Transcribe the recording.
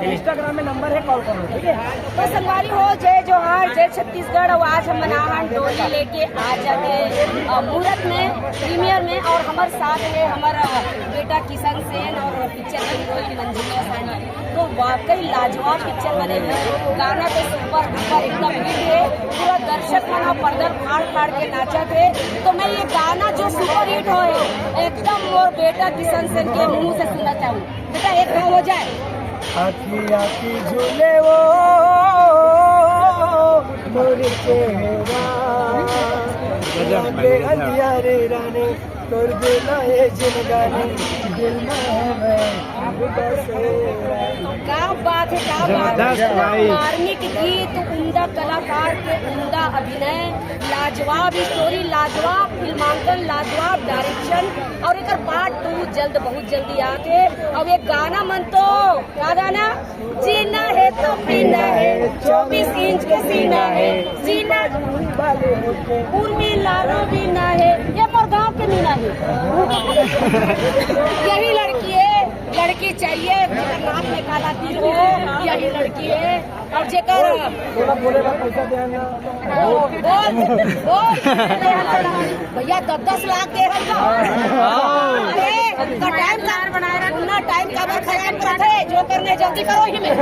Instagram में number है, call करो, ठीक है। तो संगवारी हो जय जोहार, जय छत्तीसगढ़। और आज हम मनाहन डोली लेके आ जाते मुहूर्त में प्रीमियर में, और हमारे साथ है हमारा बेटा किशन सेन और पिक्चर की हीरोइन मंजिला सानी। तो वाकई लाजवाब पिक्चर बने हैं, गाना तो सुपर डुपर एकदम हिट है, पूरा दर्शक मना पर्दर फाड़ फाड़ के नाचा थे। तो मैं ये गाना जो सुपर हिट हो एकदम और बेटा किशन सेन के मुंह से सुनना चाहूँ। बेटा एक हो जाए। आखी आखी झूले वो मोरे चेहरा अंधियारे राने तोर देना है जिनगानी दिल में है मैं क्या बात है, क्या बात है। मार्मिक गीत, उम्दा कलाकार के उम्दा अभिनय, लाजवाब स्टोरी, लाजवाब फिल्मांकन, लाजवाब डायरेक्शन, और एक पार्ट 2 जल्द बहुत जल्दी आके। और एक गाना मन तो क्या गाना, जीना है तो पीना है, 24 इंच के सीना है, जीना उर्मी लारो बीना है, ये मोर गाँव के मीना है। यही लड़की है, लड़की चाहिए नाक में काला तिल हो, यही लड़की है। और जेकर पैसा देना भैया 10-10 लाख दे टाइम बनाए रखना, टाइम का भी खराब करते, जो करने जल्दी करो ही में।